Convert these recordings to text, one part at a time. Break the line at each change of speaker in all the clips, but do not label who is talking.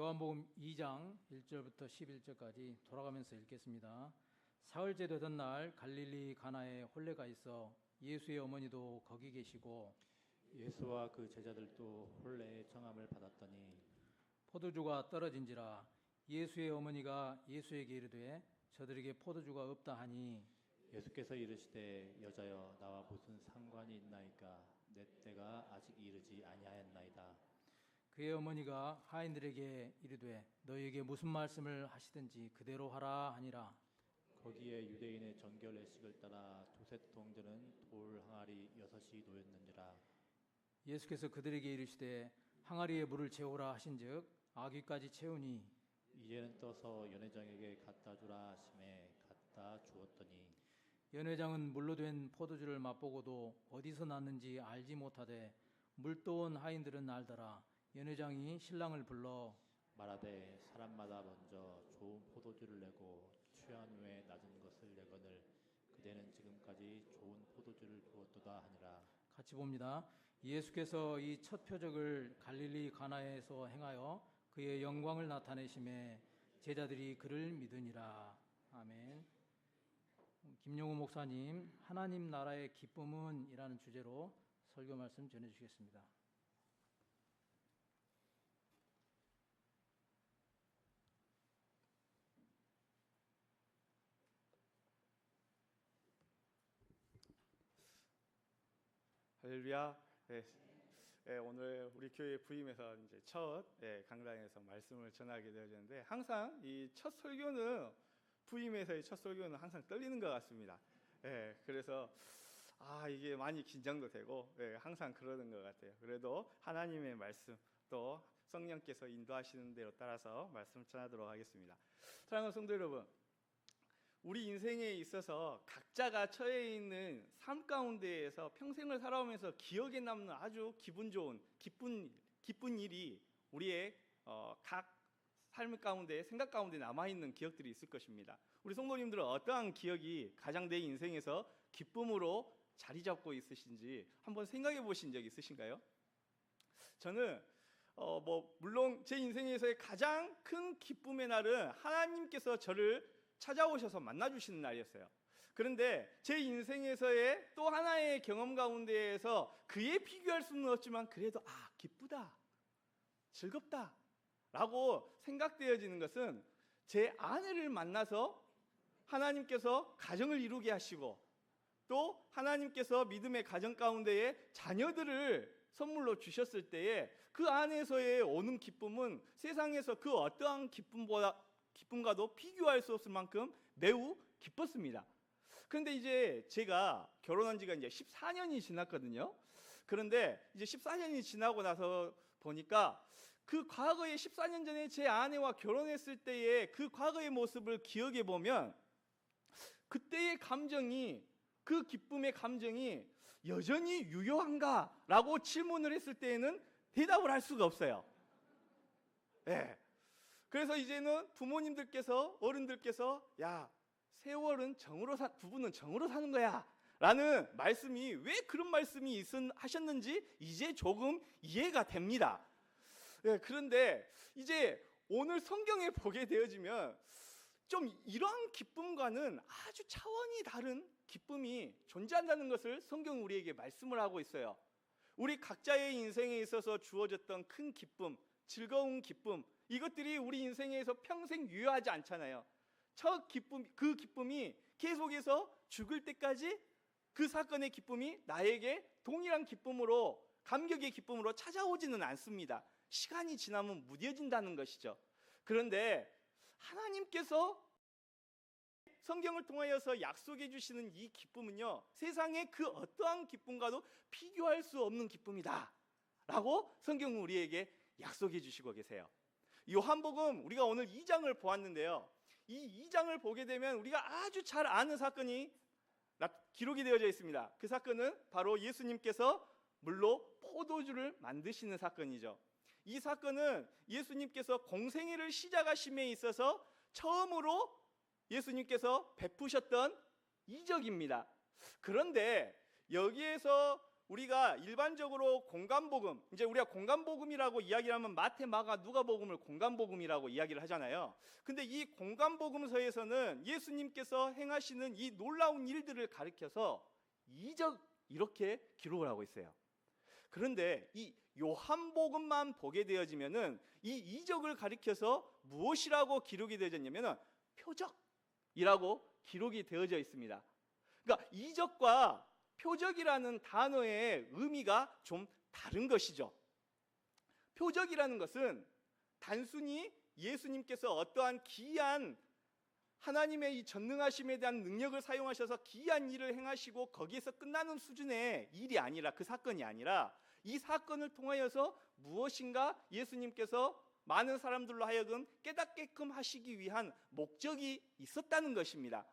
요한복음 2장 1절부터 11절까지 돌아가면서 읽겠습니다. 사흘째 되던 날 갈릴리 가나에 혼례가 있어 예수의 어머니도 거기 계시고
예수와 그 제자들도 혼례의 청함을 받았더니
포도주가 떨어진지라 예수의 어머니가 예수에게 이르되 저들에게 포도주가 없다 하니
예수께서 이르시되 여자여 나와 무슨 상관이 있나이까 내 때가 아직 이르지 아니하였나이다.
그의 어머니가 하인들에게 이르되 너희에게 무슨 말씀을 하시든지 그대로 하라 하니라.
거기에 유대인의 정결 예식을 따라 두세 통들은 돌 항아리 6이 놓였는지라.
예수께서 그들에게 이르시되 항아리에 물을 채우라 하신즉 아귀까지 채우니
이제는 떠서 연회장에게 갖다 주라 하심에 갖다 주었더니
연회장은 물로 된 포도주를 맛보고도 어디서 났는지 알지 못하되 물떠온 하인들은 알더라. 연회장이 신랑을 불러
말하되 사람마다 먼저 좋은 포도주를 내고 취한 후에 낮은 것을 내거늘 그대는 지금까지 좋은 포도주를 부었도다 하니라.
같이 봅니다. 예수께서 이 첫 표적을 갈릴리 가나에서 행하여 그의 영광을 나타내심에 제자들이 그를 믿으니라. 아멘. 김용우 목사님, 하나님 나라의 기쁨은 이라는 주제로 설교 말씀 전해주시겠습니다.
할렐루야. 오늘 우리 교회 부임해서 이제 첫 강단에서 말씀을 전하게 되어졌는데 항상 이 첫 설교는 부임에서의 첫 설교는 항상 떨리는 것 같습니다. 그래서 이게 많이 긴장도 되고 항상 그러는 것 같아요. 그래도 하나님의 말씀 또 성령께서 인도하시는 대로 따라서 말씀 전하도록 하겠습니다. 사랑하는 성도 여러분, 우리 인생에 있어서 각자가 처해 있는 삶 가운데에서 평생을 살아오면서 기억에 남는 아주 기분 좋은 기쁜 일이 우리의 각 삶 가운데 생각 가운데 남아있는 기억들이 있을 것입니다. 우리 성도님들은 어떠한 기억이 가장 내 인생에서 기쁨으로 자리 잡고 있으신지 한번 생각해 보신 적 있으신가요? 저는 물론 제 인생에서의 가장 큰 기쁨의 날은 하나님께서 저를 찾아오셔서 만나주시는 날이었어요. 그런데 제 인생에서의 또 하나의 경험 가운데에서 그에 비교할 수는 없지만 그래도 기쁘다, 즐겁다 라고 생각되어지는 것은 제 아내를 만나서 하나님께서 가정을 이루게 하시고 또 하나님께서 믿음의 가정 가운데에 자녀들을 선물로 주셨을 때에 그 안에서의 오는 기쁨은 세상에서 그 어떠한 기쁨과도 비교할 수 없을 만큼 매우 기뻤습니다. 그런데 이제 제가 결혼한 지가 이제 14년이 지났거든요. 그런데 이제 14년이 지나고 나서 보니까 그 과거의 14년 전에 제 아내와 결혼했을 때의 그 과거의 모습을 기억해 보면 그때의 감정이, 그 기쁨의 감정이 여전히 유효한가라고 질문을 했을 때에는 대답을 할 수가 없어요. 그래서 이제는 부모님들께서, 어른들께서 세월은 부부는 정으로 사는 거야 라는 말씀이, 왜 그런 말씀이 하셨는지 이제 조금 이해가 됩니다. 그런데 이제 오늘 성경에 보게 되어지면 좀 이러한 기쁨과는 아주 차원이 다른 기쁨이 존재한다는 것을 성경은 우리에게 말씀을 하고 있어요. 우리 각자의 인생에 있어서 주어졌던 큰 기쁨, 즐거운 기쁨, 이것들이 우리 인생에서 평생 유효하지 않잖아요. 그 기쁨이 계속해서 죽을 때까지 그 사건의 기쁨이 나에게 동일한 기쁨으로, 감격의 기쁨으로 찾아오지는 않습니다. 시간이 지나면 무뎌진다는 것이죠. 그런데 하나님께서 성경을 통하여서 약속해 주시는 이 기쁨은요, 세상의 그 어떠한 기쁨과도 비교할 수 없는 기쁨이다 라고 성경은 우리에게 약속해 주시고 계세요. 요한복음 우리가 오늘 2장을 보았는데요, 이 2장을 보게 되면 우리가 아주 잘 아는 사건이 기록이 되어져 있습니다. 그 사건은 바로 예수님께서 물로 포도주를 만드시는 사건이죠. 이 사건은 예수님께서 공생애를 시작하심에 있어서 처음으로 예수님께서 베푸셨던 이적입니다. 그런데 여기에서 우리가 일반적으로 공간복음, 이제 우리가 공간복음이라고 이야기를 하면 마태, 마가, 누가복음을 공간복음이라고 이야기를 하잖아요. 근데 이 공간복음서에서는 예수님께서 행하시는 이 놀라운 일들을 가리켜서 이적 이렇게 기록을 하고 있어요. 그런데 이 요한복음만 보게 되어지면은 이 이적을 가리켜서 무엇이라고 기록이 되어졌냐면은 표적이라고 기록이 되어져 있습니다. 그러니까 이적과 표적이라는 단어의 의미가 좀 다른 것이죠. 표적이라는 것은 단순히 예수님께서 어떠한 기이한 하나님의 이 전능하심에 대한 능력을 사용하셔서 기이한 일을 행하시고 거기에서 끝나는 수준의 일이 아니라, 그 사건이 아니라 이 사건을 통하여서 무엇인가 예수님께서 많은 사람들로 하여금 깨닫게끔 하시기 위한 목적이 있었다는 것입니다.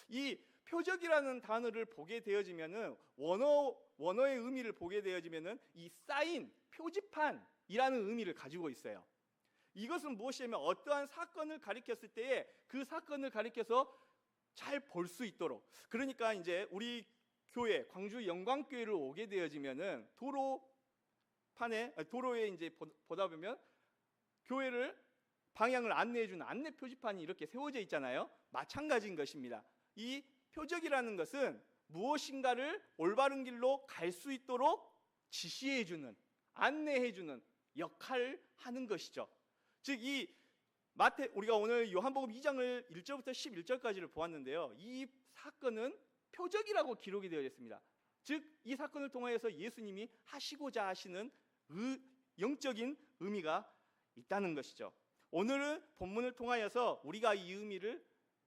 이 표적이라는 단어를 보게 되어지면은 원어의 의미를 보게 되어지면은 이 사인, 표지판이라는 의미를 가지고 있어요. 이것은 무엇이냐면 어떠한 사건을 가리켰을 때에 그 사건을 가리켜서 잘 볼 수 있도록, 그러니까 이제 우리 교회 광주 영광교회를 오게 되어지면은 도로에 이제 보다 보면 교회를 방향을 안내해 주는 안내 표지판이 이렇게 세워져 있잖아요. 마찬가지인 것입니다. 이 표적이라는 것은 무엇인가를 올바른 길로 갈 수 있도록 지시해 주는, 안내해 주는 역할을 하는 것이죠. 즉 이 우리가 오늘 요한복음 2장을 1절부터 11절까지를 보았는데요. 이 사건은 표적이라고 기록이 되어 있습니다. 즉 이 사건을 통하여서 예수님이 하시고자 하시는 영적인 의미가 있다는 것이죠. 오늘은 본문을 통하여서 우리가 이 의미를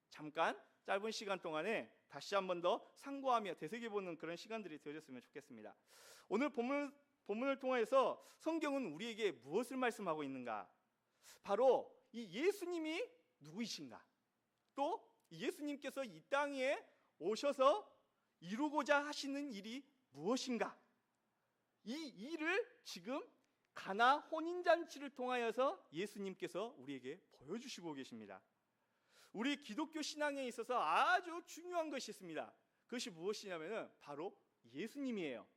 잠깐 짧은 시간 동안에 다시 한 번 더 상고하며 되새겨보는 그런 시간들이 되어졌으면 좋겠습니다. 오늘 본문을 통해서 성경은 우리에게 무엇을 말씀하고 있는가? 바로 이 예수님이 누구이신가? 또 예수님께서 이 땅에 오셔서 이루고자 하시는 일이 무엇인가? 이 일을 지금 가나 혼인잔치를 통하여서 예수님께서 우리에게 보여주시고 계십니다. 우리 기독교 신앙에 있어서 아주 중요한 것이 있습니다. 그것이 무엇이냐면 바로 예수님이에요.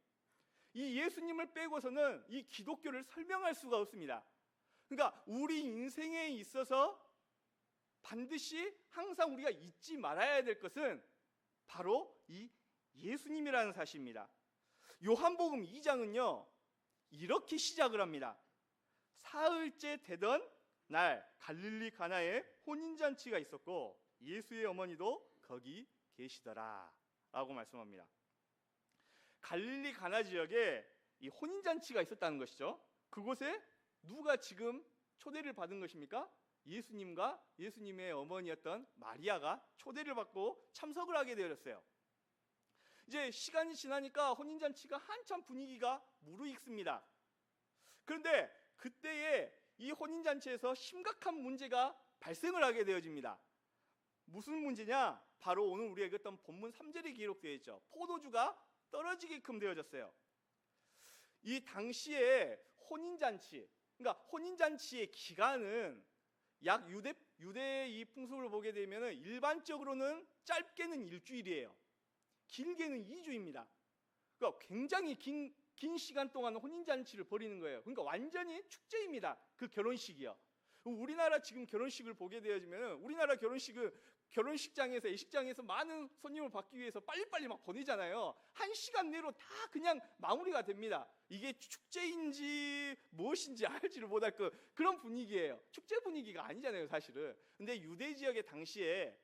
이 예수님을 빼고서는 이 기독교를 설명할 수가 없습니다. 그러니까 우리 인생에 있어서 반드시 항상 우리가 잊지 말아야 될 것은 바로 이 예수님이라는 사실입니다. 요한복음 2장은요 이렇게 시작을 합니다. 사흘째 되던 날 갈릴리 가나에 혼인잔치가 있었고 예수의 어머니도 거기 계시더라 라고 말씀합니다. 갈릴리 가나 지역에 이 혼인잔치가 있었다는 것이죠. 그곳에 누가 지금 초대를 받은 것입니까? 예수님과 예수님의 어머니였던 마리아가 초대를 받고 참석을 하게 되었어요. 이제 시간이 지나니까 혼인잔치가 한참 분위기가 무르익습니다. 그런데 그때에 이 혼인잔치에서 심각한 문제가 발생을 하게 되어집니다. 무슨 문제냐? 바로 오늘 우리가 읽었던 본문 3절에 기록되어 있죠. 포도주가 떨어지게끔 되어졌어요. 이 당시에 혼인잔치, 그러니까 혼인잔치의 기간은 약 유대의 이 풍습을 보게 되면 일반적으로는 짧게는 일주일이에요. 길게는 2주입니다. 그러니까 굉장히 긴 시간 동안 혼인잔치를 벌이는 거예요. 그러니까 완전히 축제입니다. 그 결혼식이요. 우리나라 지금 결혼식을 보게 되어지면 우리나라 결혼식은 결혼식장에서 예식장에서 많은 손님을 받기 위해서 빨리빨리 막 보내잖아요. 1시간 내로 다 그냥 마무리가 됩니다. 이게 축제인지 무엇인지 알지를 못할 그런 분위기예요. 축제 분위기가 아니잖아요, 사실은. 근데 유대 지역의 당시에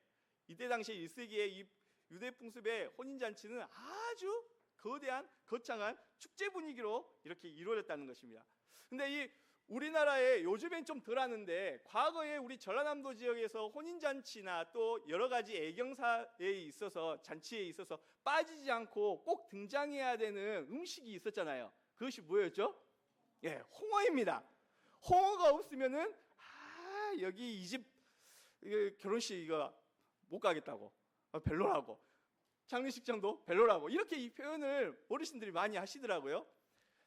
이때 당시에 1세기의 이 유대 풍습의 혼인잔치는 아주 거대한 거창한 축제 분위기로 이렇게 이루어졌다는 것입니다. 근데 이 우리나라에 요즘엔 좀 덜하는데 과거에 우리 전라남도 지역에서 혼인잔치나 또 여러 가지 애경사에 있어서 잔치에 있어서 빠지지 않고 꼭 등장해야 되는 음식이 있었잖아요. 그것이 뭐였죠? 예, 홍어입니다. 홍어가 없으면은 여기 이 집 결혼식 이거 못 가겠다고, 별로라고, 장례식장도 별로라고, 이렇게 이 표현을 어르신들이 많이 하시더라고요.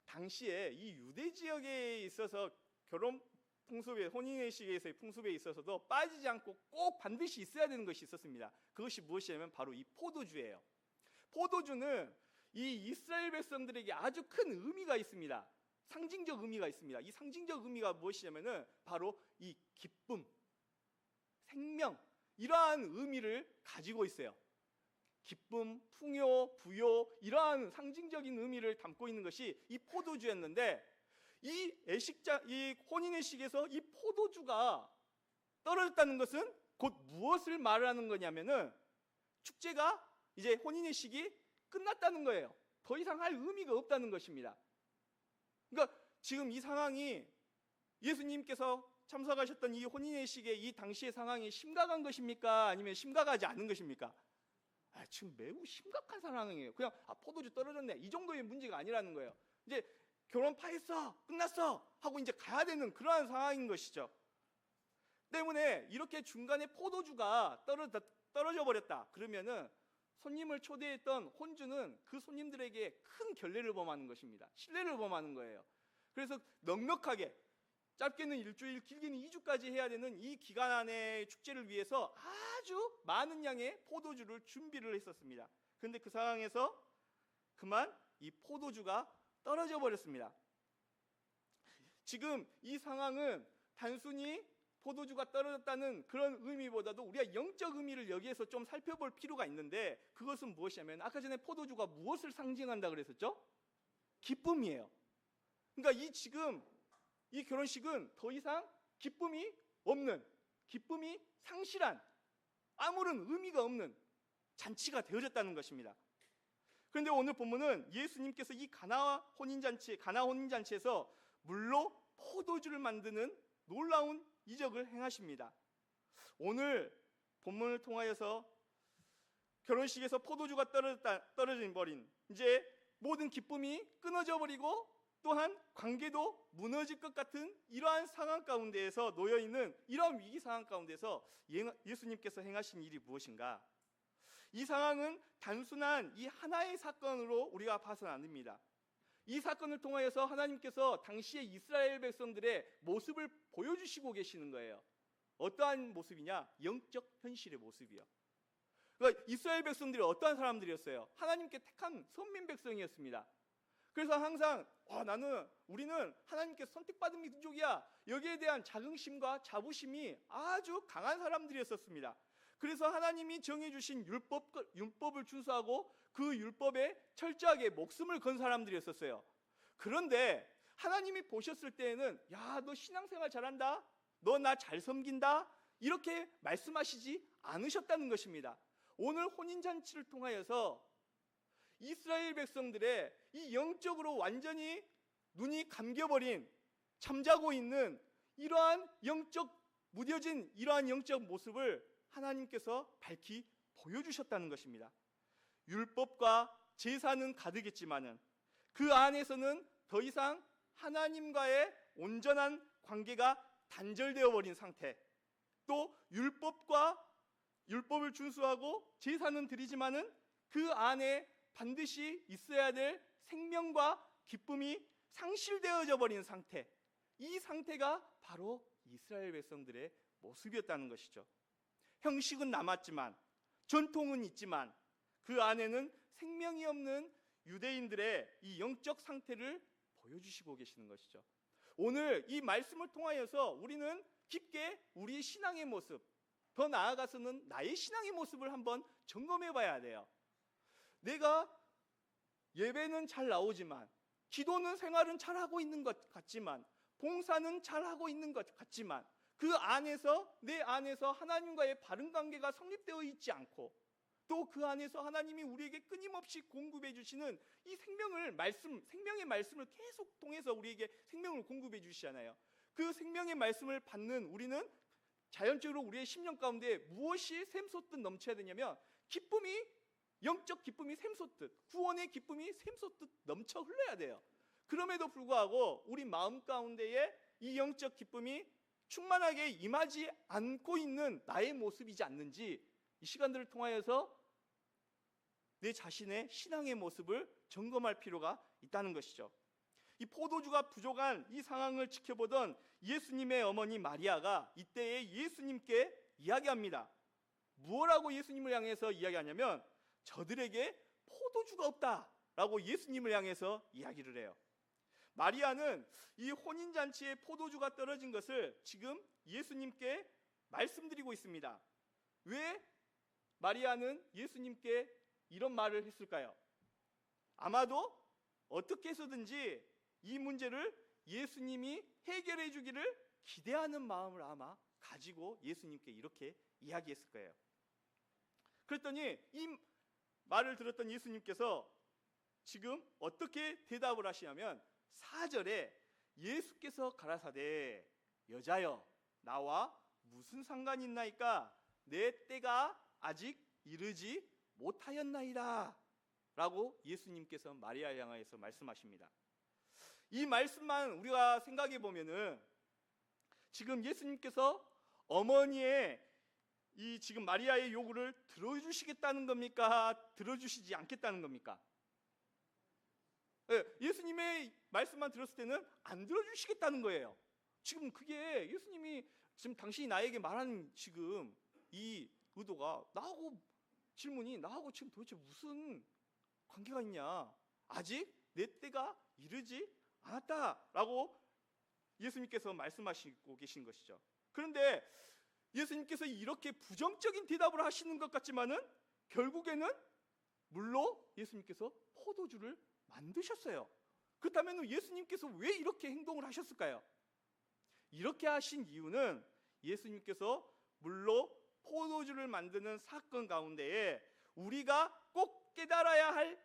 당시에 이 유대 지역에 있어서 결혼 풍습에, 혼인의식에서의 풍습에 있어서도 빠지지 않고 꼭 반드시 있어야 되는 것이 있었습니다. 그것이 무엇이냐면 바로 이 포도주예요. 포도주는 이 이스라엘 백성들에게 아주 큰 의미가 있습니다. 상징적 의미가 있습니다. 이 상징적 의미가 무엇이냐면은 바로 이 기쁨, 생명, 이러한 의미를 가지고 있어요. 기쁨, 풍요, 부요, 이러한 상징적인 의미를 담고 있는 것이 이 포도주였는데, 이 혼인의 식에서 이 포도주가 떨어졌다는 것은 곧 무엇을 말하는 거냐면은 축제가, 이제 혼인의 식이 끝났다는 거예요. 더 이상 할 의미가 없다는 것입니다. 그러니까 지금 이 상황이, 예수님께서 참석하셨던 이 혼인의 식의 이 당시의 상황이 심각한 것입니까? 아니면 심각하지 않은 것입니까? 지금 매우 심각한 상황이에요. 그냥 포도주 떨어졌네, 이 정도의 문제가 아니라는 거예요. 이제 결혼 파했어, 끝났어 하고 이제 가야 되는 그러한 상황인 것이죠. 때문에 이렇게 중간에 포도주가 떨어져 버렸다 그러면은 손님을 초대했던 혼주는 그 손님들에게 큰 결례를 범하는 것입니다. 신뢰를 범하는 거예요. 그래서 넉넉하게, 짧게는 일주일, 길게는 2주까지 해야 되는 이 기간 안의 축제를 위해서 아주 많은 양의 포도주를 준비를 했었습니다. 그런데 그 상황에서 그만 이 포도주가 떨어져 버렸습니다. 지금 이 상황은 단순히 포도주가 떨어졌다는 그런 의미보다도 우리가 영적 의미를 여기에서 좀 살펴볼 필요가 있는데, 그것은 무엇이냐면 아까 전에 포도주가 무엇을 상징한다 그랬었죠? 기쁨이에요. 그러니까 지금 이 결혼식은 더 이상 기쁨이 없는, 기쁨이 상실한, 아무런 의미가 없는 잔치가 되어졌다는 것입니다. 그런데 오늘 본문은 예수님께서 이 가나 혼인잔치에서 물로 포도주를 만드는 놀라운 이적을 행하십니다. 오늘 본문을 통하여서 결혼식에서 포도주가 떨어져 버린, 이제 모든 기쁨이 끊어져 버리고 또한 관계도 무너질 것 같은 이러한 상황 가운데에서 놓여있는 이러한 위기 상황 가운데서 예수님께서 행하신 일이 무엇인가? 이 상황은 단순한 이 하나의 사건으로 우리가 봐서는 안 됩니다. 이 사건을 통하여서 하나님께서 당시의 이스라엘 백성들의 모습을 보여주시고 계시는 거예요. 어떠한 모습이냐? 영적 현실의 모습이요. 그러니까 이스라엘 백성들이 어떠한 사람들이었어요? 하나님께 택한 선민 백성이었습니다. 그래서 항상 우리는 하나님께서 선택받은 민족이야, 여기에 대한 자긍심과 자부심이 아주 강한 사람들이었습니다. 그래서 하나님이 정해주신 율법을 준수하고 그 율법에 철저하게 목숨을 건 사람들이었어요. 그런데 하나님이 보셨을 때에는 너 신앙생활 잘한다, 너 나 잘 섬긴다, 이렇게 말씀하시지 않으셨다는 것입니다. 오늘 혼인잔치를 통하여서 이스라엘 백성들의 이 영적으로 완전히 눈이 감겨버린, 잠자고 있는 이러한 무뎌진 이러한 영적 모습을 하나님께서 밝히 보여주셨다는 것입니다. 율법과 제사는 가득했지만은 그 안에서는 더 이상 하나님과의 온전한 관계가 단절되어 버린 상태, 또 율법을 준수하고 제사는 드리지만은 그 안에 반드시 있어야 될 생명과 기쁨이 상실되어져 버린 상태, 이 상태가 바로 이스라엘 백성들의 모습이었다는 것이죠. 형식은 남았지만, 전통은 있지만 그 안에는 생명이 없는 유대인들의 이 영적 상태를 보여주시고 계시는 것이죠. 오늘 이 말씀을 통하여서 우리는 깊게 우리의 신앙의 모습, 더 나아가서는 나의 신앙의 모습을 한번 점검해 봐야 돼요. 내가 예배는 잘 나오지만, 기도는 생활은 잘하고 있는 것 같지만, 봉사는 잘하고 있는 것 같지만 그 안에서, 내 안에서 하나님과의 바른 관계가 성립되어 있지 않고, 또 그 안에서 하나님이 우리에게 끊임없이 공급해 주시는 이 생명의 말씀을 계속 통해서 우리에게 생명을 공급해 주시잖아요. 그 생명의 말씀을 받는 우리는 자연적으로 우리의 심령 가운데 무엇이 샘솟듯 넘쳐야 되냐면, 영적 기쁨이 샘솟듯, 구원의 기쁨이 샘솟듯 넘쳐 흘러야 돼요. 그럼에도 불구하고 우리 마음 가운데에 이 영적 기쁨이 충만하게 임하지 않고 있는 나의 모습이지 않는지, 이 시간들을 통하여서 내 자신의 신앙의 모습을 점검할 필요가 있다는 것이죠. 이 포도주가 부족한 이 상황을 지켜보던 예수님의 어머니 마리아가 이때에 예수님께 이야기합니다. 무엇라고 예수님을 향해서 이야기하냐면, 저들에게 포도주가 없다, 라고 예수님을 향해서 이야기를 해요. 마리아는 이 혼인잔치에 포도주가 떨어진 것을 지금 예수님께 말씀드리고 있습니다. 왜 마리아는 예수님께 이런 말을 했을까요? 아마도 어떻게 해서든지 이 문제를 예수님이 해결해 주기를 기대하는 마음을 아마 가지고 예수님께 이렇게 이야기했을 거예요. 그랬더니 이 말을 들었던 예수님께서 지금 어떻게 대답을 하시냐면 4절에 예수께서 가라사대 여자여 나와 무슨 상관이 있나이까 내 때가 아직 이르지 못하였나이다 라고 예수님께서 마리아를 향하여서 말씀하십니다. 이 말씀만 우리가 생각해 보면은 지금 예수님께서 어머니의 이 지금 마리아의 요구를 들어주시겠다는 겁니까? 들어주시지 않겠다는 겁니까? 예수님의 말씀만 들었을 때는 안 들어주시겠다는 거예요. 지금 그게 예수님이 지금 당신이 나에게 말하는 지금 이 의도가 질문이 나하고 지금 도대체 무슨 관계가 있냐? 아직 내 때가 이르지 않았다라고 예수님께서 말씀하시고 계신 것이죠. 그런데 예수님께서 이렇게 부정적인 대답을 하시는 것 같지만은 결국에는 물로 예수님께서 포도주를 만드셨어요. 그렇다면 예수님께서 왜 이렇게 행동을 하셨을까요? 이렇게 하신 이유는 예수님께서 물로 포도주를 만드는 사건 가운데에 우리가 꼭 깨달아야 할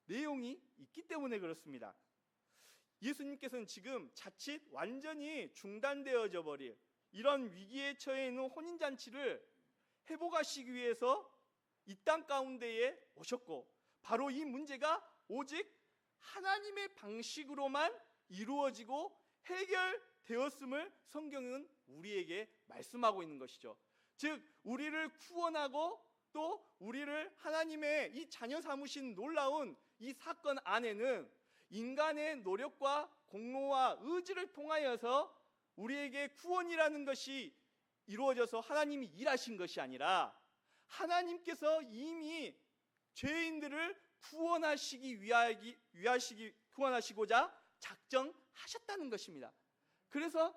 내용이 있기 때문에 그렇습니다. 예수님께서는 지금 자칫 완전히 중단되어져 버릴 이런 위기에 처해 있는 혼인잔치를 회복하시기 위해서 이 땅 가운데에 오셨고, 바로 이 문제가 오직 하나님의 방식으로만 이루어지고 해결되었음을 성경은 우리에게 말씀하고 있는 것이죠. 즉 우리를 구원하고 또 우리를 하나님의 이 자녀 삼으신 놀라운 이 사건 안에는 인간의 노력과 공로와 의지를 통하여서 우리에게 구원이라는 것이 이루어져서 하나님이 일하신 것이 아니라 하나님께서 이미 죄인들을 구원하시고자 작정하셨다는 것입니다. 그래서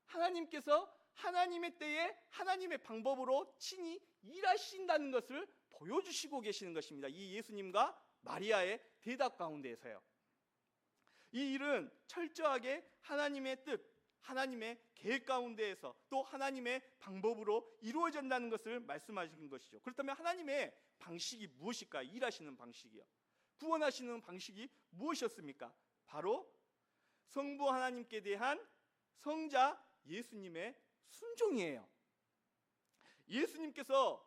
하나님께서 하나님의 때에 하나님의 방법으로 친히 일하신다는 것을 보여주시고 계시는 것입니다. 이 예수님과 마리아의 대답 가운데에서요. 이 일은 철저하게 하나님의 뜻, 하나님의 계획 가운데에서 또 하나님의 방법으로 이루어진다는 것을 말씀하신 것이죠. 그렇다면 하나님의 방식이 무엇일까? 일하시는 방식이요. 구원하시는 방식이 무엇이었습니까? 바로 성부 하나님께 대한 성자 예수님의 순종이에요. 예수님께서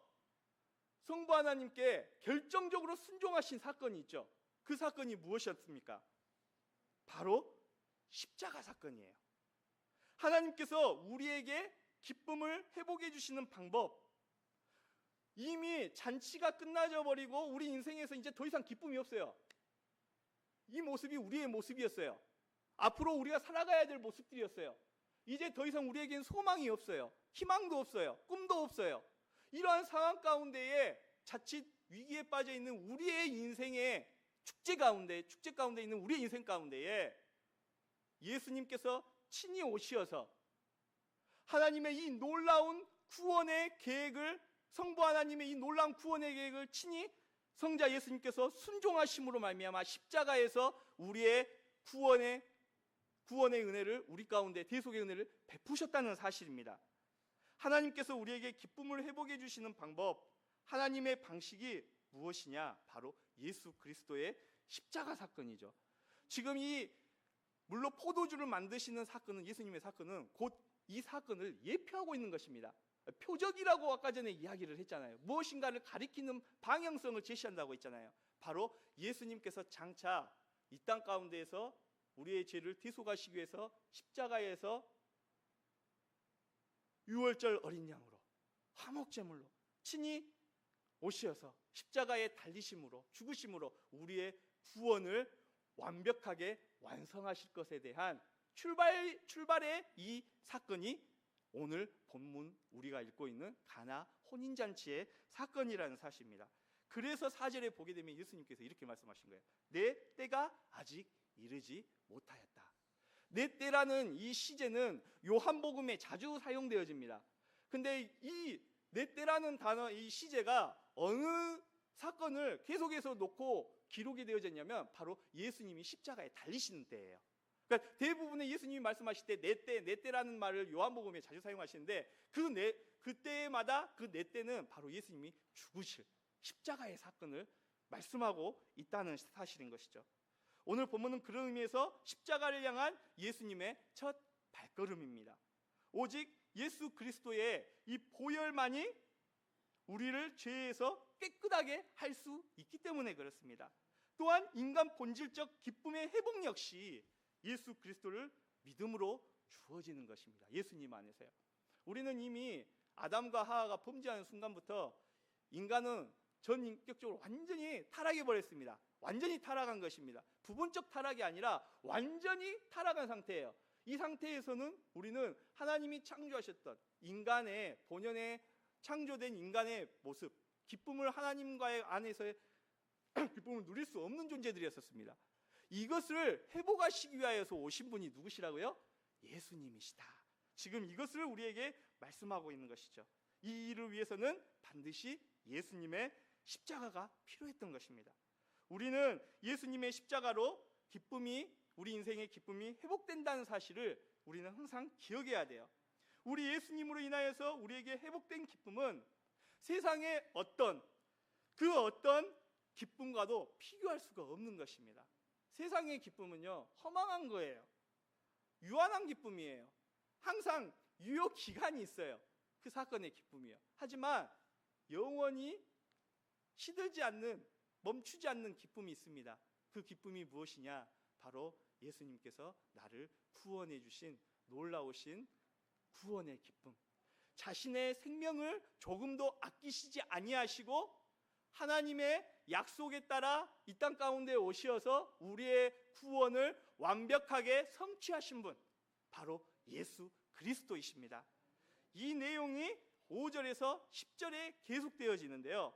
성부 하나님께 결정적으로 순종하신 사건이 있죠. 그 사건이 무엇이었습니까? 바로 십자가 사건이에요. 하나님께서 우리에게 기쁨을 회복해 주시는 방법, 이미 잔치가 끝나져 버리고 우리 인생에서 이제 더 이상 기쁨이 없어요. 이 모습이 우리의 모습이었어요. 앞으로 우리가 살아가야 될 모습들이었어요. 이제 더 이상 우리에겐 소망이 없어요. 희망도 없어요. 꿈도 없어요. 이러한 상황 가운데에 자칫 위기에 빠져 있는 우리의 인생의 축제 가운데 있는 우리의 인생 가운데에 예수님께서 친히 오시어서 하나님의 이 놀라운 구원의 계획을, 성부 하나님의 이 놀라운 구원의 계획을 친히 성자 예수님께서 순종하심으로 말미암아 십자가에서 우리의 구원의 은혜를, 우리 가운데 대속의 은혜를 베푸셨다는 사실입니다. 하나님께서 우리에게 기쁨을 회복해 주시는 방법, 하나님의 방식이 무엇이냐? 바로 예수 그리스도의 십자가 사건이죠. 지금 이 물로 포도주를 만드시는 사건은, 예수님의 사건은 곧 이 사건을 예표하고 있는 것입니다. 표적이라고 아까 전에 이야기를 했잖아요. 무엇인가를 가리키는 방향성을 제시한다고 했잖아요. 바로 예수님께서 장차 이 땅 가운데에서 우리의 죄를 대속하시기 위해서 십자가에서 유월절 어린 양으로, 화목제물로 친히 오셔서 십자가에 달리심으로, 죽으심으로 우리의 구원을 완벽하게 완성하실 것에 대한 출발의 이 사건이 오늘 본문 우리가 읽고 있는 가나 혼인잔치의 사건이라는 사실입니다. 그래서 4절에 보게 되면 예수님께서 이렇게 말씀하신 거예요. 내 때가 아직 이르지 못하였다. 내 때라는 이 시제는 요한복음에 자주 사용되어집니다. 근데 이 내 때라는 단어, 이 시제가 어느 사건을 계속해서 놓고 기록이 되어졌냐면 바로 예수님이 십자가에 달리시는 때예요. 그러니까 대부분의 예수님이 말씀하실 때 내 때라는 말을 요한복음에 자주 사용하시는데 그때마다 그 내 때는 바로 예수님이 죽으실 십자가의 사건을 말씀하고 있다는 사실인 것이죠. 오늘 본문은 그런 의미에서 십자가를 향한 예수님의 첫 발걸음입니다. 오직 예수 그리스도의 이 보혈만이 우리를 죄에서 깨끗하게 할 수 있기 때문에 그렇습니다. 또한 인간 본질적 기쁨의 회복 역시 예수 그리스도를 믿음으로 주어지는 것입니다. 예수님 안에서요. 우리는 이미 아담과 하와가 범죄하는 순간부터 인간은 전인격적으로 완전히 타락해 버렸습니다. 완전히 타락한 것입니다. 부분적 타락이 아니라 완전히 타락한 상태예요. 이 상태에서는 우리는 하나님이 창조하셨던 인간의 본연의 창조된 인간의 모습, 기쁨을 하나님과의 안에서의 기쁨을 누릴 수 없는 존재들이었습니다. 이것을 회복하시기 위하여서 오신 분이 누구시라고요? 예수님이시다. 지금 이것을 우리에게 말씀하고 있는 것이죠. 이 일을 위해서는 반드시 예수님의 십자가가 필요했던 것입니다. 우리는 예수님의 십자가로 우리 인생의 기쁨이 회복된다는 사실을 우리는 항상 기억해야 돼요. 우리 예수님으로 인하여서 우리에게 회복된 기쁨은 세상의 어떤 기쁨과도 비교할 수가 없는 것입니다. 세상의 기쁨은요, 허망한 거예요. 유한한 기쁨이에요. 항상 유효 기간이 있어요. 그 사건의 기쁨이요. 하지만 영원히 시들지 않는, 멈추지 않는 기쁨이 있습니다. 그 기쁨이 무엇이냐? 바로 예수님께서 나를 구원해 주신 놀라우신 구원의 기쁨. 자신의 생명을 조금도 아끼시지 아니하시고 하나님의 약속에 따라 이 땅 가운데 오셔서 우리의 구원을 완벽하게 성취하신 분, 바로 예수 그리스도이십니다. 이 내용이 5절에서 10절에 계속되어지는데요.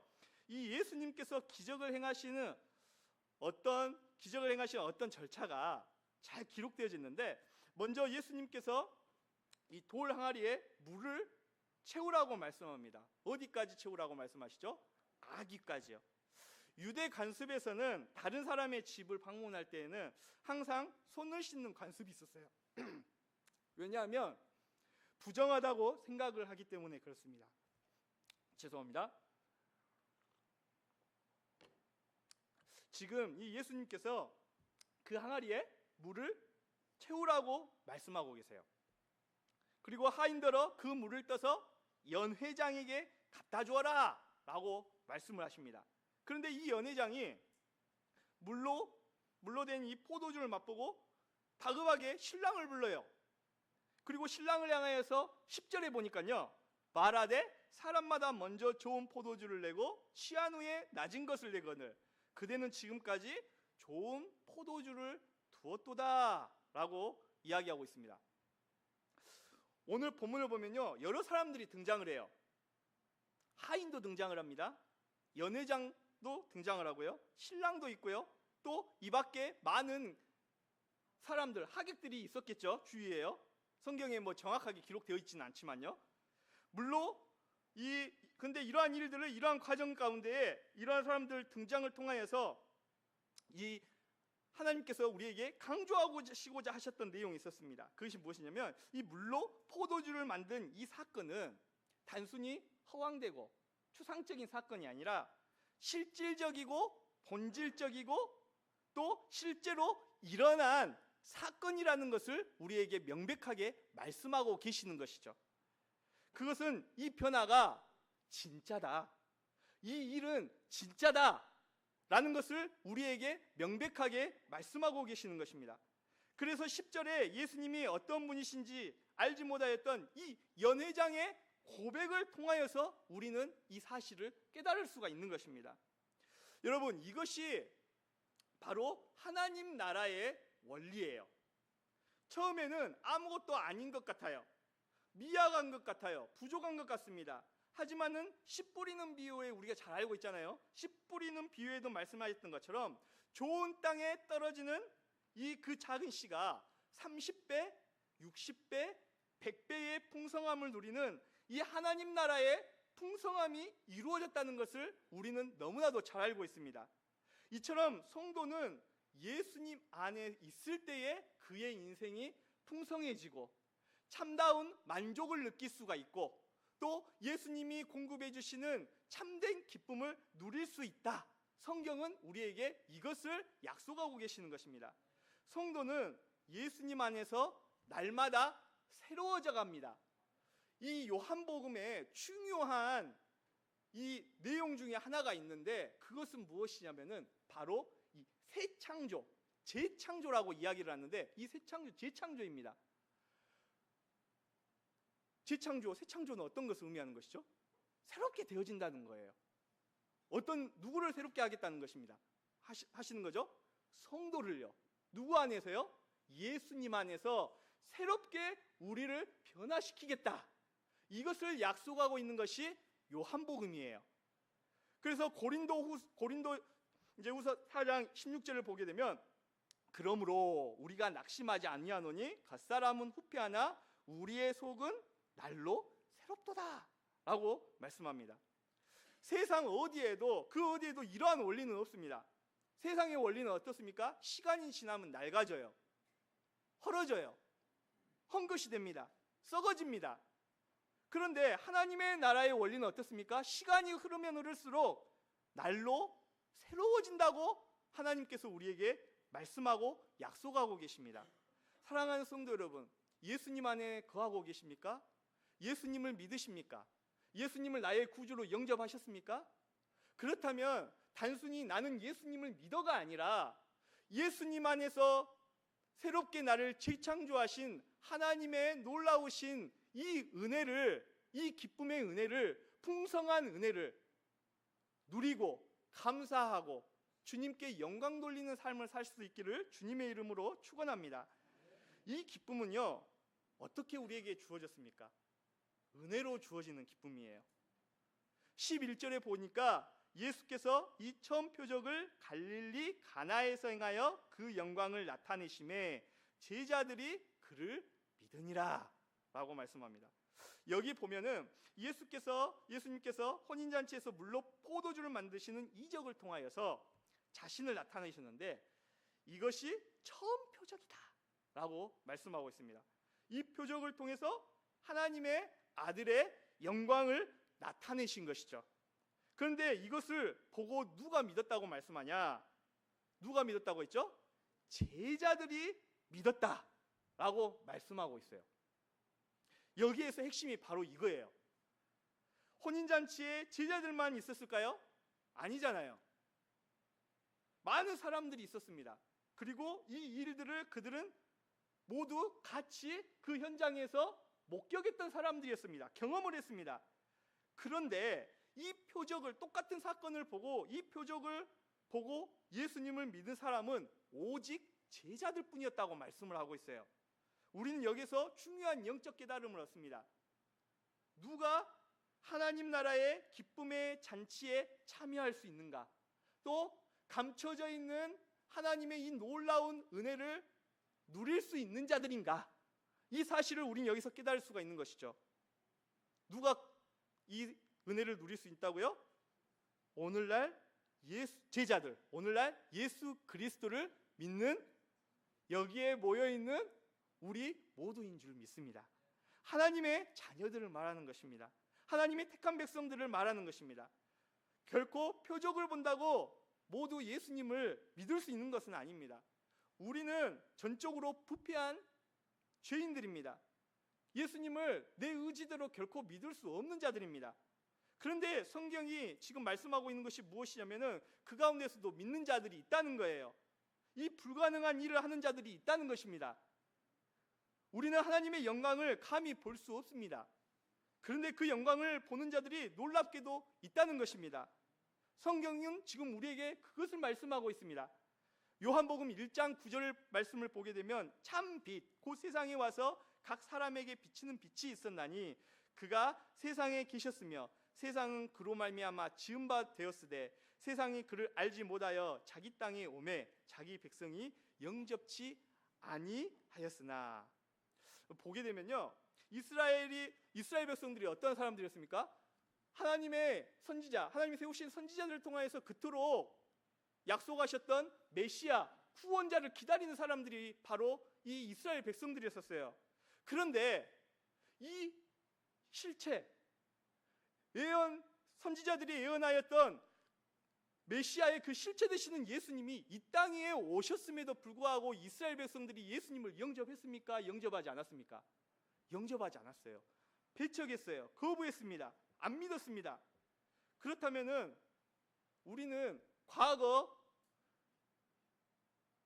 이 예수님께서 기적을 행하시는 어떤 절차가 잘 기록되어지는데, 먼저 예수님께서 이 돌 항아리에 물을 채우라고 말씀합니다. 어디까지 채우라고 말씀하시죠? 아기까지요. 유대 관습에서는 다른 사람의 집을 방문할 때에는 항상 손을 씻는 관습이 있었어요. 왜냐하면 부정하다고 생각을 하기 때문에 그렇습니다. 죄송합니다. 지금 이 예수님께서 그 항아리에 물을 채우라고 말씀하고 계세요. 그리고 하인들어 그 물을 떠서 연회장에게 갖다 주어라 라고 말씀을 하십니다. 그런데 이 연회장이 물로 된 이 포도주를 맛보고 다급하게 신랑을 불러요. 그리고 신랑을 향하여서 10절에 보니까요, 말하되 사람마다 먼저 좋은 포도주를 내고 취한 후에 낮은 것을 내거늘 그대는 지금까지 좋은 포도주를 두었도다 라고 이야기하고 있습니다. 오늘 본문을 보면요, 여러 사람들이 등장을 해요. 하인도 등장을 합니다. 연회장도 등장을 하고요, 신랑도 있고요, 또 이 밖에 많은 사람들, 하객들이 있었겠죠. 주위에요. 성경에 뭐 정확하게 기록되어 있지는 않지만요. 물론 근데 이러한 과정 가운데에 이러한 사람들 등장을 통하여서 이 하나님께서 우리에게 강조하시고자 하셨던 내용이 있었습니다. 그것이 무엇이냐면, 이 물로 포도주를 만든 이 사건은 단순히 허황되고 추상적인 사건이 아니라 실질적이고 본질적이고 또 실제로 일어난 사건이라는 것을 우리에게 명백하게 말씀하고 계시는 것이죠. 그것은 이 변화가 진짜다, 이 일은 진짜다 라는 것을 우리에게 명백하게 말씀하고 계시는 것입니다. 그래서 10절에 예수님이 어떤 분이신지 알지 못하였던 이 연회장의 고백을 통하여서 우리는 이 사실을 깨달을 수가 있는 것입니다. 여러분, 이것이 바로 하나님 나라의 원리예요. 처음에는 아무것도 아닌 것 같아요. 미약한 것 같아요. 부족한 것 같습니다. 하지만은 씨 뿌리는 비유에 우리가 잘 알고 있잖아요. 씨 뿌리는 비유에도 말씀하셨던 것처럼 좋은 땅에 떨어지는 이 그 작은 씨가 30배, 60배, 100배의 풍성함을 누리는 이 하나님 나라의 풍성함이 이루어졌다는 것을 우리는 너무나도 잘 알고 있습니다. 이처럼 성도는 예수님 안에 있을 때에 그의 인생이 풍성해지고 참다운 만족을 느낄 수가 있고 또 예수님이 공급해 주시는 참된 기쁨을 누릴 수 있다. 성경은 우리에게 이것을 약속하고 계시는 것입니다. 성도는 예수님 안에서 날마다 새로워져 갑니다. 이 요한복음에 중요한 이 내용 중에 하나가 있는데 그것은 무엇이냐면은 바로 이 새 창조, 재창조라고 이야기를 하는데 이 새 창조, 재창조입니다. 재창조, 새 창조는 어떤 것을 의미하는 것이죠? 새롭게 되어진다는 거예요. 누구를 새롭게 하겠다는 것입니다. 하시는 거죠? 성도를요. 누구 안에서요? 예수님 안에서 새롭게 우리를 변화시키겠다. 이것을 약속하고 있는 것이 요한복음이에요. 그래서 고린도 이제 후서 4장 16절을 보게 되면 그러므로 우리가 낙심하지 아니하노니 갓사람은 후패하나 우리의 속은 날로 새롭도다 라고 말씀합니다. 세상 어디에도 이러한 원리는 없습니다. 세상의 원리는 어떻습니까? 시간이 지나면 낡아져요, 헐어져요, 헝긋이 됩니다, 썩어집니다. 그런데 하나님의 나라의 원리는 어떻습니까? 시간이 흐르면 흐를수록 날로 새로워진다고 하나님께서 우리에게 말씀하고 약속하고 계십니다. 사랑하는 성도 여러분, 예수님 안에 거하고 계십니까? 예수님을 믿으십니까? 예수님을 나의 구주로 영접하셨습니까? 그렇다면 단순히 나는 예수님을 믿어가 아니라 예수님 안에서 새롭게 나를 재창조하신 하나님의 놀라우신 이 은혜를, 이 기쁨의 은혜를, 풍성한 은혜를 누리고 감사하고 주님께 영광 돌리는 삶을 살 수 있기를 주님의 이름으로 축원합니다. 이 기쁨은요, 어떻게 우리에게 주어졌습니까? 은혜로 주어지는 기쁨이에요. 11절에 보니까 예수께서 이 처음 표적을 갈릴리 가나에서 행하여 그 영광을 나타내심에 제자들이 그를 믿으니라 라고 말씀합니다. 여기 보면은 예수님께서 혼인잔치에서 물로 포도주를 만드시는 이적을 통하여서 자신을 나타내셨는데 이것이 처음 표적이다 라고 말씀하고 있습니다. 이 표적을 통해서 하나님의 아들의 영광을 나타내신 것이죠. 그런데 이것을 보고 누가 믿었다고 말씀하냐? 누가 믿었다고 했죠? 제자들이 믿었다라고 말씀하고 있어요. 여기에서 핵심이 바로 이거예요. 혼인잔치에 제자들만 있었을까요? 아니잖아요. 많은 사람들이 있었습니다. 그리고 이 일들을 그들은 모두 같이 그 현장에서 목격했던 사람들이었습니다. 경험을 했습니다. 그런데 이 표적을, 똑같은 사건을 보고 이 표적을 보고 예수님을 믿은 사람은 오직 제자들 뿐이었다고 말씀을 하고 있어요. 우리는 여기서 중요한 영적 깨달음을 얻습니다. 누가 하나님 나라의 기쁨의 잔치에 참여할 수 있는가? 또 감춰져 있는 하나님의 이 놀라운 은혜를 누릴 수 있는 자들인가? 이 사실을 우리는 여기서 깨달을 수가 있는 것이죠. 누가 이 은혜를 누릴 수 있다고요? 오늘날 제자들, 오늘날 예수 그리스도를 믿는 여기에 모여있는 우리 모두인 줄 믿습니다. 하나님의 자녀들을 말하는 것입니다. 하나님의 택한 백성들을 말하는 것입니다. 결코 표적을 본다고 모두 예수님을 믿을 수 있는 것은 아닙니다. 우리는 전적으로 부패한 죄인들입니다. 예수님을 내 의지대로 결코 믿을 수 없는 자들입니다. 그런데 성경이 지금 말씀하고 있는 것이 무엇이냐면은 그 가운데서도 믿는 자들이 있다는 거예요. 이 불가능한 일을 하는 자들이 있다는 것입니다. 우리는 하나님의 영광을 감히 볼 수 없습니다. 그런데 그 영광을 보는 자들이 놀랍게도 있다는 것입니다. 성경은 지금 우리에게 그것을 말씀하고 있습니다. 요한복음 1장 9절 말씀을 보게 되면 참 빛, 곧 세상에 와서 각 사람에게 비치는 빛이 있었나니 그가 세상에 계셨으며 세상은 그로 말미암아 지은 바 되었으되 세상이 그를 알지 못하여 자기 땅에 오매 자기 백성이 영접치 아니하였으나. 보게 되면요, 이스라엘 백성들이 어떤 사람들이었습니까? 하나님의 선지자, 하나님이 세우신 선지자들을 통하여서 그토록 약속하셨던 메시아 구원자를 기다리는 사람들이 바로 이 이스라엘 백성들이었어요. 그런데 이 실체, 선지자들이 예언하였던 메시아의 그 실체 되시는 예수님이 이 땅에 오셨음에도 불구하고 이스라엘 백성들이 예수님을 영접했습니까? 영접하지 않았습니까? 영접하지 않았어요. 배척했어요. 거부했습니다. 안 믿었습니다. 그렇다면은 우리는 과거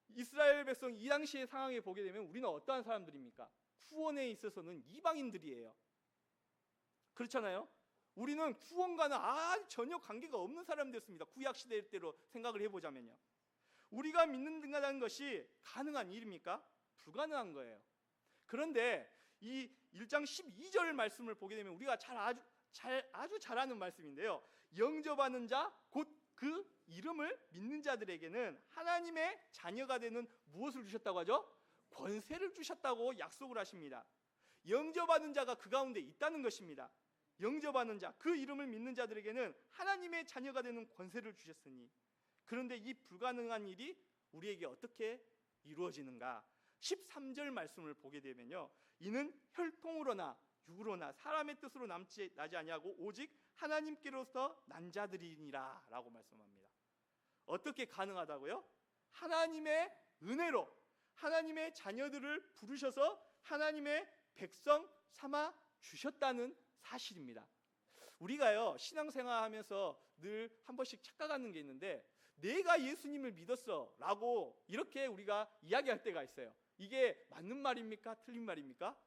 이스라엘 백성 이 당시의 상황에 보게 되면 우리는 어떠한 사람들입니까? 구원에 있어서는 이방인들이에요. 그렇잖아요? 우리는 구원과는 전혀 관계가 없는 사람들이었습니다. 구약시대 때로 생각을 해보자면요. 우리가 믿는다는 것이 가능한 일입니까? 불가능한 거예요. 그런데 이 1장 12절 말씀을 보게 되면 우리가 아주 잘 아는 말씀인데요. 영접하는 자, 곧 그 이름을 믿는 자들에게는 하나님의 자녀가 되는 무엇을 주셨다고 하죠? 권세를 주셨다고 약속을 하십니다. 영접하는 자가 그 가운데 있다는 것입니다. 영접하는 자, 그 이름을 믿는 자들에게는 하나님의 자녀가 되는 권세를 주셨으니. 그런데 이 불가능한 일이 우리에게 어떻게 이루어지는가? 13절 말씀을 보게 되면요, 이는 혈통으로나 육으로나 사람의 뜻으로 나지 아니하고 오직 하나님께로서 난 자들이니라 라고 말씀합니다. 어떻게 가능하다고요? 하나님의 은혜로 하나님의 자녀들을 부르셔서 하나님의 백성 삼아 주셨다는 사실입니다. 우리가요, 신앙생활하면서 늘 한 번씩 착각하는 게 있는데, 내가 예수님을 믿었어 라고 이렇게 우리가 이야기할 때가 있어요. 이게 맞는 말입니까? 틀린 말입니까?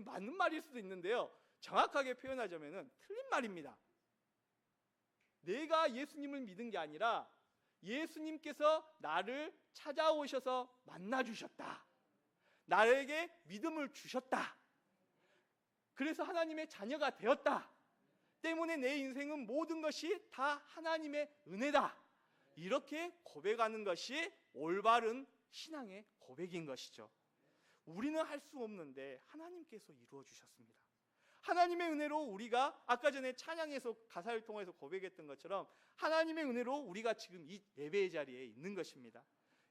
맞는 말일 수도 있는데요, 정확하게 표현하자면 틀린 말입니다. 내가 예수님을 믿은 게 아니라 예수님께서 나를 찾아오셔서 만나주셨다. 나에게 믿음을 주셨다. 그래서 하나님의 자녀가 되었다. 때문에 내 인생은 모든 것이 다 하나님의 은혜다. 이렇게 고백하는 것이 올바른 신앙의 고백인 것이죠. 우리는 할 수 없는데 하나님께서 이루어 주셨습니다. 하나님의 은혜로 우리가 아까 전에 찬양에서 가사를 통해서 고백했던 것처럼 하나님의 은혜로 우리가 지금 이 예배의 자리에 있는 것입니다.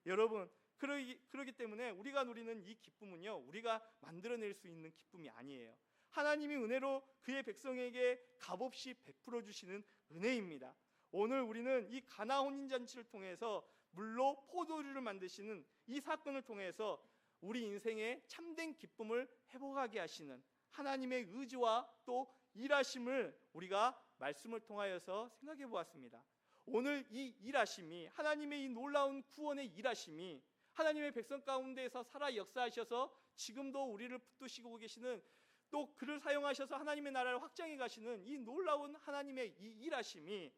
여러분, 그러기 때문에 우리가 누리는 이 기쁨은요, 우리가 만들어낼 수 있는 기쁨이 아니에요. 하나님이 은혜로 그의 백성에게 값없이 베풀어 주시는 은혜입니다. 오늘 우리는 이 가나 혼인잔치를 통해서 물로 포도주를 만드시는 이 사건을 통해서 우리 인생의 참된 기쁨을 회복하게 하시는 하나님의 의지와 또 일하심을 우리가 말씀을 통하여서 생각해 보았습니다. 오늘 이 일하심이, 하나님의 이 놀라운 구원의 일하심이 하나님의 백성 가운데에서 살아 역사하셔서 지금도 우리를 붙드시고 계시는, 또 그를 사용하셔서 하나님의 나라를 확장해 가시는 이 놀라운 하나님의 이 일하심이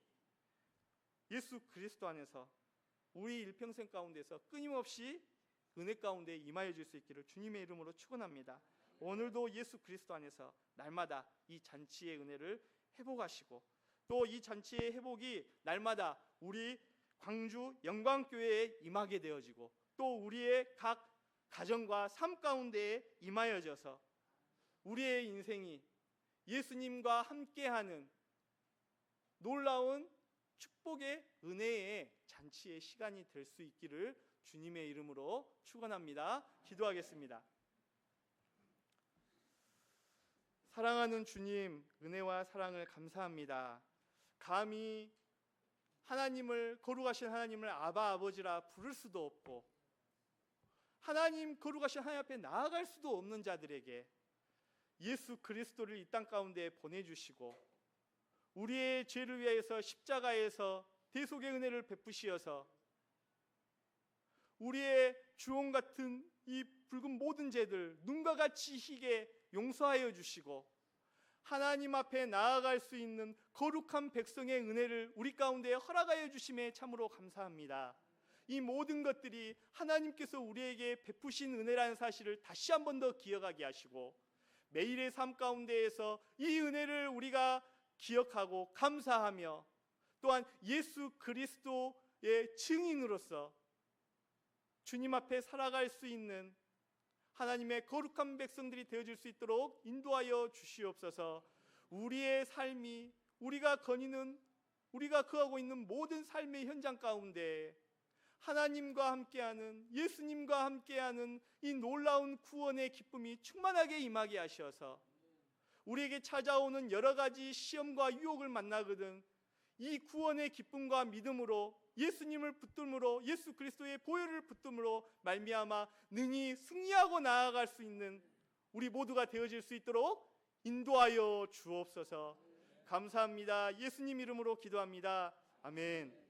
예수 그리스도 안에서 우리 일평생 가운데서 끊임없이 은혜 가운데 임하여 줄 수 있기를 주님의 이름으로 축원합니다. 오늘도 예수 그리스도 안에서 날마다 이 잔치의 은혜를 회복하시고, 또 이 잔치의 회복이 날마다 우리 광주 영광교회에 임하게 되어지고, 또 우리의 각 가정과 삶 가운데에 임하여져서 우리의 인생이 예수님과 함께하는 놀라운 축복의 은혜의 잔치의 시간이 될 수 있기를 주님의 이름으로 축원합니다. 기도하겠습니다. 사랑하는 주님, 은혜와 사랑을 감사합니다. 감히 하나님을, 거룩하신 하나님을 아바 아버지라 부를 수도 없고 하나님, 거룩하신 하나님 앞에 나아갈 수도 없는 자들에게 예수 그리스도를 이 땅 가운데 보내주시고 우리의 죄를 위하여서 십자가에서 대속의 은혜를 베푸시어서 우리의 주홍 같은 이 붉은 모든 죄들 눈과 같이 희게 용서하여 주시고 하나님 앞에 나아갈 수 있는 거룩한 백성의 은혜를 우리 가운데 허락하여 주심에 참으로 감사합니다. 이 모든 것들이 하나님께서 우리에게 베푸신 은혜라는 사실을 다시 한 번 더 기억하게 하시고 매일의 삶 가운데에서 이 은혜를 우리가 기억하고 감사하며 또한 예수 그리스도의 증인으로서 주님 앞에 살아갈 수 있는 하나님의 거룩한 백성들이 되어줄 수 있도록 인도하여 주시옵소서. 우리의 삶이 우리가 거하고 있는 모든 삶의 현장 가운데 하나님과 함께하는, 예수님과 함께하는 이 놀라운 구원의 기쁨이 충만하게 임하게 하셔서 우리에게 찾아오는 여러 가지 시험과 유혹을 만나거든 이 구원의 기쁨과 믿음으로 예수님을 붙들므로 예수 그리스도의 보혈을 붙들므로 말미암아 능히 승리하고 나아갈 수 있는 우리 모두가 되어질 수 있도록 인도하여 주옵소서. 감사합니다. 예수님 이름으로 기도합니다. 아멘.